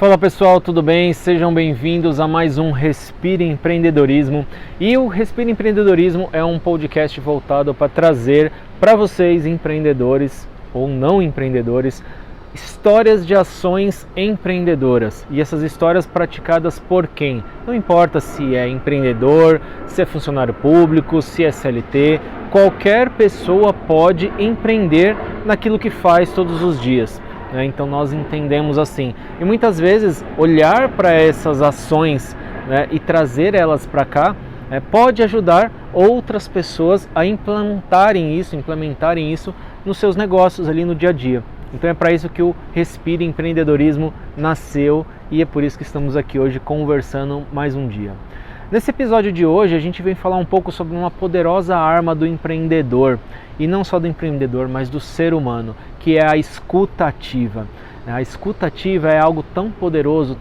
Fala pessoal, tudo bem? Sejam bem-vindos a mais um Respire Empreendedorismo. E o Respire Empreendedorismo é um podcast voltado para trazer para vocês, empreendedores ou não empreendedores, histórias de ações empreendedoras. E essas histórias praticadas por quem? Não importa se é empreendedor, se é funcionário público, se é CLT, qualquer pessoa pode empreender naquilo que faz todos os dias. Então nós entendemos assim, e muitas vezes olhar para essas ações, e trazer elas para cá pode ajudar outras pessoas a implementarem isso nos seus negócios ali no dia a dia. Então é para isso que o Respire Empreendedorismo nasceu e é por isso que estamos aqui hoje conversando mais um dia. Nesse episódio de hoje a gente vem falar um pouco sobre uma poderosa arma do empreendedor, e não só do empreendedor, mas do ser humano, que é a escuta ativa. A escuta ativa é algo tão poderoso,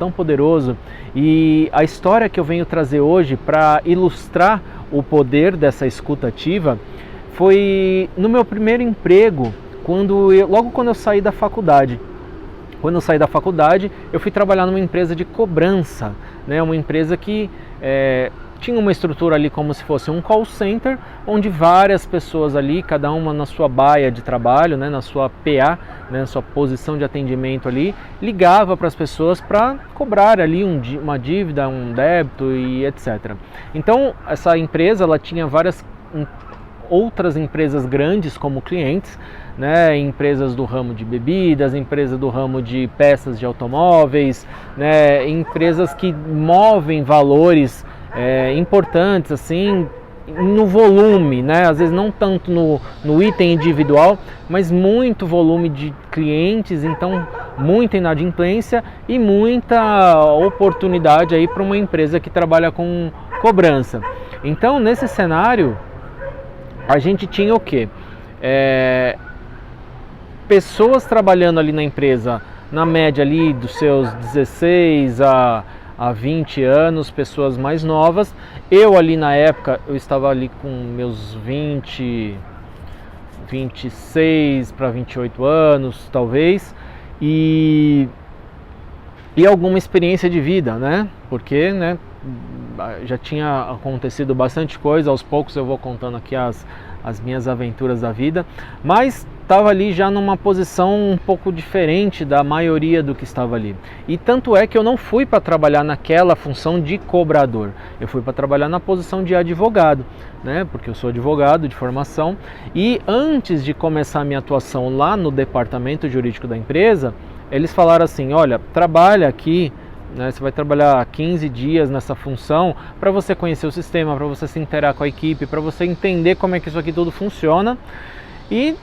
e a história que eu venho trazer hoje para ilustrar o poder dessa escuta ativa foi no meu primeiro emprego, logo quando eu saí da faculdade. Quando eu saí da faculdade, eu fui trabalhar numa empresa de cobrança, uma empresa que tinha uma estrutura ali como se fosse um call center, onde várias pessoas ali, cada uma na sua baia de trabalho, na sua PA, na sua posição de atendimento ali, ligava para as pessoas para cobrar ali uma dívida, um débito e etc. Então, essa empresa ela tinha várias outras empresas grandes como clientes, empresas do ramo de bebidas, empresas do ramo de peças de automóveis, empresas que movem valores importantes assim no volume, às vezes não tanto no item individual, mas muito volume de clientes, então muita inadimplência e muita oportunidade aí para uma empresa que trabalha com cobrança. Então nesse cenário a gente tinha o quê? Pessoas trabalhando ali na empresa, na média ali dos seus 16 a 20 anos, pessoas mais novas. Eu ali na época, eu estava ali com meus 26 para 28 anos, talvez, e alguma experiência de vida, porque, já tinha acontecido bastante coisa. Aos poucos eu vou contando aqui as minhas aventuras da vida, mas estava ali já numa posição um pouco diferente da maioria do que estava ali. E tanto é que eu não fui para trabalhar naquela função de cobrador, eu fui para trabalhar na posição de advogado, porque eu sou advogado de formação. E antes de começar a minha atuação lá no departamento jurídico da empresa, eles falaram assim: olha, trabalha aqui, você vai trabalhar 15 dias nessa função para você conhecer o sistema, para você se interar com a equipe, para você entender como é que isso aqui tudo funciona. E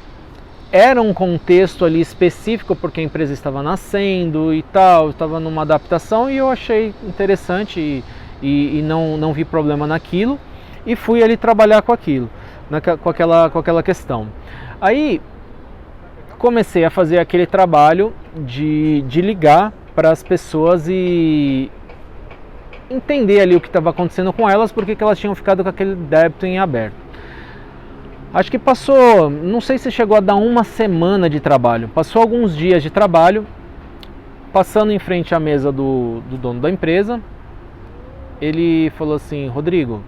era um contexto ali específico porque a empresa estava nascendo e tal, estava numa adaptação, e eu achei interessante e não vi problema naquilo, e fui ali trabalhar com aquilo, com aquela questão. Aí comecei a fazer aquele trabalho de ligar para as pessoas e entender ali o que estava acontecendo com elas, porque elas tinham ficado com aquele débito em aberto. Acho que passou, não sei se chegou a dar uma semana de trabalho, passou alguns dias de trabalho, passando em frente à mesa do dono da empresa. Ele falou assim: Rodrigo,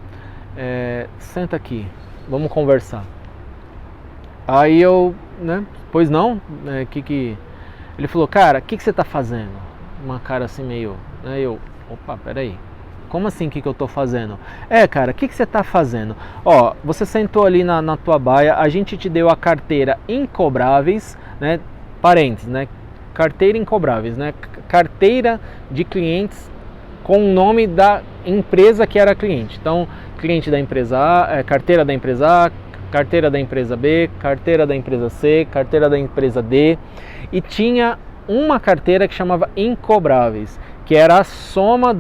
senta aqui, vamos conversar. Aí eu, pois não, ele falou: cara, o que você está fazendo? Uma cara assim meio, opa, peraí, como assim o que eu estou fazendo? Cara, o que você está fazendo? Você sentou ali na tua baia, a gente te deu a carteira Incobráveis, parênteses, carteira Incobráveis, carteira de clientes com o nome da empresa que era cliente. Então, cliente da empresa A, carteira da empresa A, carteira da empresa B, carteira da empresa C, carteira da empresa D, e tinha uma carteira que chamava Incobráveis, que era a soma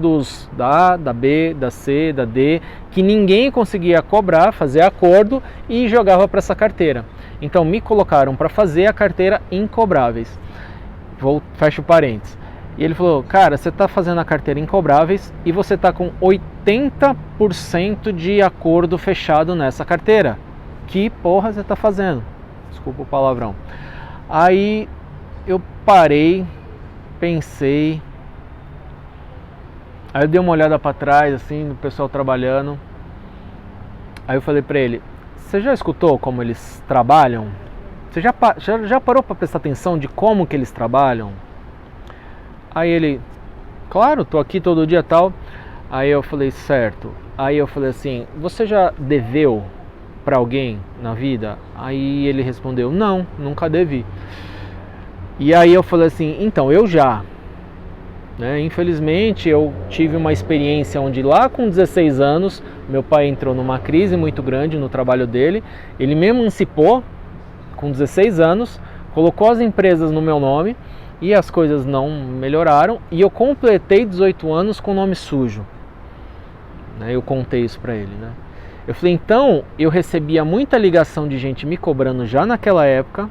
da A, da B, da C, da D, que ninguém conseguia cobrar, fazer acordo, e jogava para essa carteira. Então me colocaram para fazer a carteira Incobráveis. Fecho parênteses. E ele falou: cara, você está fazendo a carteira Incobráveis e você está com 80% de acordo fechado nessa carteira. Que porra você está fazendo? Desculpa o palavrão. Aí eu parei, pensei, Aí eu dei uma olhada para trás, assim, no pessoal trabalhando. Aí eu falei para ele, você já escutou como eles trabalham? Você já parou para prestar atenção de como que eles trabalham? Aí ele, claro, tô aqui todo dia tal. Aí eu falei, certo. Aí eu falei assim, você já deveu para alguém na vida? Aí ele respondeu, não, nunca devi. E aí eu falei assim, então, eu já. Né? Infelizmente eu tive uma experiência onde lá com 16 anos, meu pai entrou numa crise muito grande no trabalho dele. Ele me emancipou com 16 anos, colocou as empresas no meu nome e as coisas não melhoraram. E eu completei 18 anos com nome sujo. Eu contei isso para ele, né? Eu falei, então, eu recebia muita ligação de gente me cobrando já naquela época.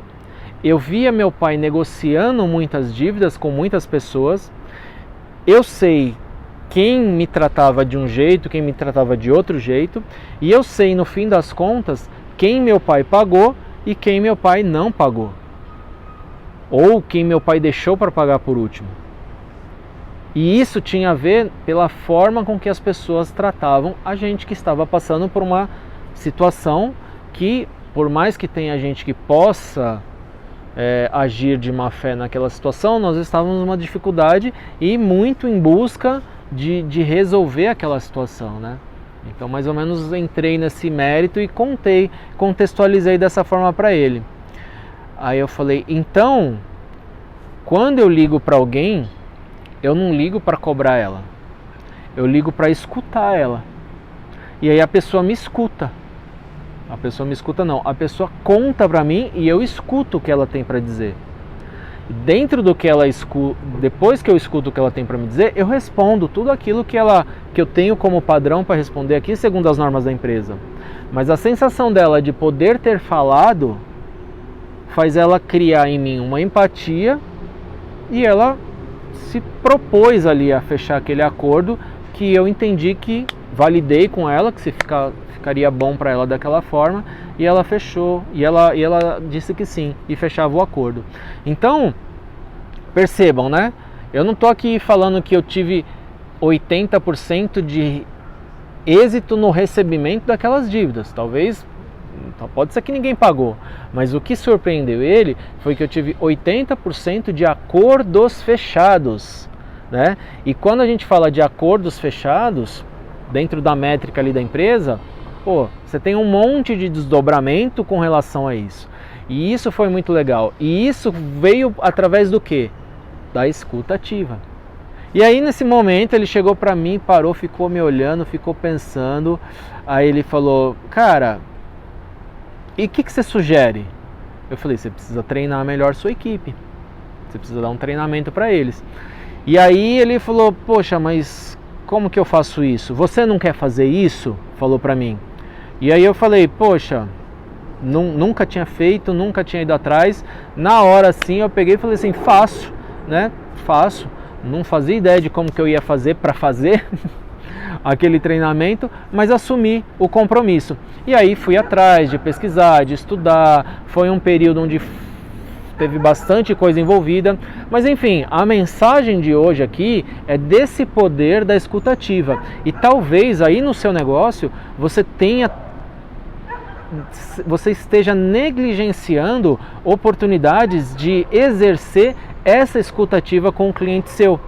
Eu via meu pai negociando muitas dívidas com muitas pessoas. Eu sei quem me tratava de um jeito, quem me tratava de outro jeito. E eu sei, no fim das contas, quem meu pai pagou e quem meu pai não pagou. Ou quem meu pai deixou para pagar por último. E isso tinha a ver pela forma com que as pessoas tratavam a gente que estava passando por uma situação que, por mais que tenha gente que possa agir de má fé naquela situação, nós estávamos numa dificuldade e muito em busca de resolver aquela situação, né? Então, mais ou menos, entrei nesse mérito e contextualizei dessa forma para ele. Aí eu falei, então, quando eu ligo para alguém, eu não ligo para cobrar ela, eu ligo para escutar ela. E aí a pessoa me escuta. A pessoa me escuta não, a pessoa conta para mim e eu escuto o que ela tem para dizer. Dentro do que ela escuta, depois que eu escuto o que ela tem para me dizer, eu respondo tudo aquilo que eu tenho como padrão para responder aqui segundo as normas da empresa. Mas a sensação dela de poder ter falado faz ela criar em mim uma empatia e ela se propôs ali a fechar aquele acordo que eu entendi que validei com ela, que ficaria bom para ela daquela forma, e ela fechou, e ela disse que sim, e fechava o acordo. Então, percebam, né? Eu não estou aqui falando que eu tive 80% de êxito no recebimento daquelas dívidas, talvez, pode ser que ninguém pagou, mas o que surpreendeu ele foi que eu tive 80% de acordos fechados, né? E quando a gente fala de acordos fechados, dentro da métrica ali da empresa, você tem um monte de desdobramento com relação a isso. E isso foi muito legal. E isso veio através do quê? Da escuta ativa. E aí nesse momento ele chegou para mim, parou, ficou me olhando, ficou pensando. Aí ele falou, cara, e o que você sugere? Eu falei, você precisa treinar melhor sua equipe. Você precisa dar um treinamento para eles. E aí ele falou, poxa, mas como que eu faço isso? Você não quer fazer isso? Falou para mim. E aí eu falei, poxa, nunca tinha feito, nunca tinha ido atrás. Na hora assim eu peguei e falei assim, faço, né? Faço. Não fazia ideia de como que eu ia fazer para fazer aquele treinamento, mas assumi o compromisso. E aí fui atrás de pesquisar, de estudar. Foi um período onde teve bastante coisa envolvida, mas enfim, a mensagem de hoje aqui é desse poder da escutativa. E talvez aí no seu negócio você esteja negligenciando oportunidades de exercer essa escutativa com um cliente seu,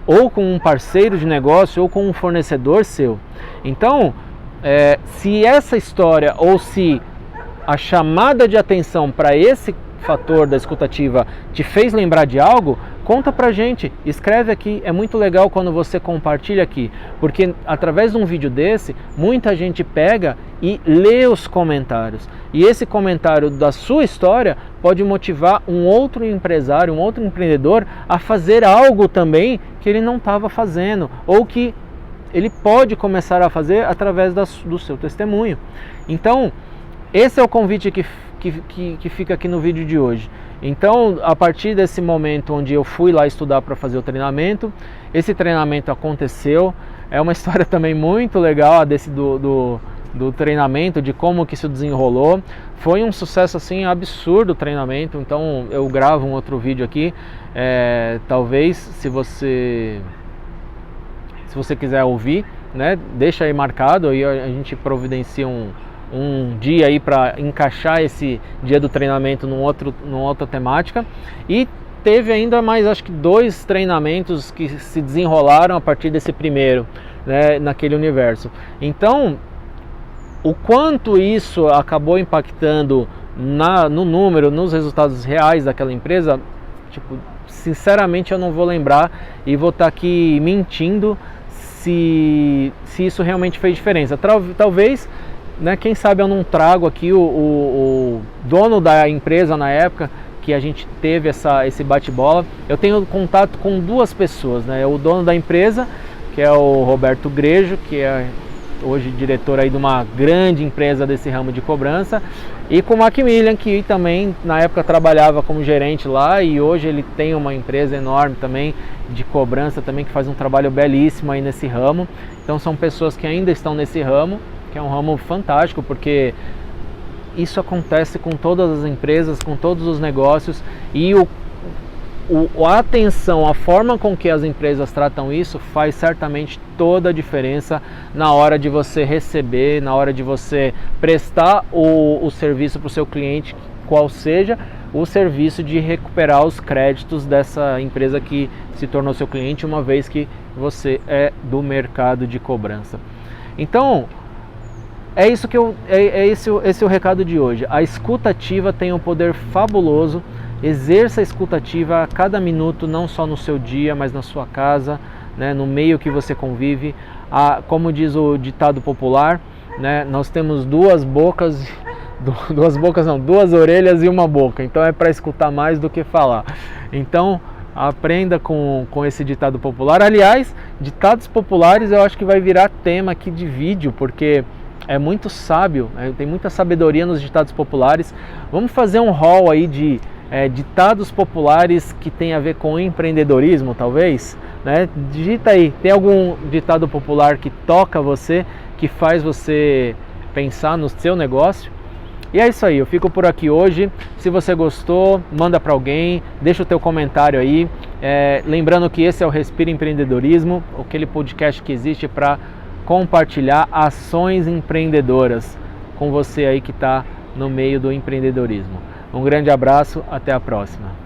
ou com um parceiro de negócio, ou com um fornecedor seu. Então, se essa história, ou se a chamada de atenção para esse fator da escutativa te fez lembrar de algo, conta pra gente, escreve aqui, é muito legal quando você compartilha aqui, porque através de um vídeo desse, muita gente pega e lê os comentários, e esse comentário da sua história pode motivar um outro empresário, um outro empreendedor a fazer algo também que ele não estava fazendo, ou que ele pode começar a fazer através do seu testemunho. Então, esse é o convite que fica aqui no vídeo de hoje. Então, a partir desse momento onde eu fui lá estudar para fazer o treinamento, esse treinamento aconteceu. É uma história também muito legal desse do treinamento, de como que isso desenrolou. Foi um sucesso assim absurdo o treinamento. Então eu gravo um outro vídeo aqui. Talvez se você se você quiser ouvir, né? Deixa aí marcado, aí a gente providencia um dia aí para encaixar esse dia do treinamento numa outra temática. E teve ainda mais, acho que 2 treinamentos que se desenrolaram a partir desse primeiro, né, naquele universo. Então, o quanto isso acabou impactando no número, nos resultados reais daquela empresa, tipo, sinceramente eu não vou lembrar e vou estar aqui mentindo se isso realmente fez diferença. Talvez, né, quem sabe eu não trago aqui o dono da empresa na época que a gente teve esse bate-bola. Eu tenho contato com 2 pessoas, né? O dono da empresa, que é o Roberto Grejo, que é hoje diretor aí de uma grande empresa desse ramo de cobrança, e com o Macmillan, que também na época trabalhava como gerente lá, e hoje ele tem uma empresa enorme também de cobrança também, que faz um trabalho belíssimo aí nesse ramo. Então são pessoas que ainda estão nesse ramo, que é um ramo fantástico, porque isso acontece com todas as empresas, com todos os negócios, e a atenção, a forma com que as empresas tratam isso faz certamente toda a diferença na hora de você receber, na hora de você prestar o serviço para o seu cliente, qual seja o serviço de recuperar os créditos dessa empresa que se tornou seu cliente, uma vez que você é do mercado de cobrança. Então, é isso que esse é o recado de hoje. A escuta ativa tem um poder fabuloso. Exerça a escuta ativa a cada minuto, não só no seu dia, mas na sua casa, né, no meio que você convive. Como diz o ditado popular, né, nós temos 2 orelhas e uma boca. Então é para escutar mais do que falar. Então aprenda com esse ditado popular. Aliás, ditados populares eu acho que vai virar tema aqui de vídeo, porque é muito sábio, tem muita sabedoria nos ditados populares. Vamos fazer um haul aí de ditados populares que tem a ver com empreendedorismo, talvez, né? Digita aí, tem algum ditado popular que toca você, que faz você pensar no seu negócio? E é isso aí, eu fico por aqui hoje. Se você gostou, manda para alguém, deixa o teu comentário aí. Lembrando que esse é o Respira Empreendedorismo, aquele podcast que existe para compartilhar ações empreendedoras com você aí que está no meio do empreendedorismo. Um grande abraço, até a próxima.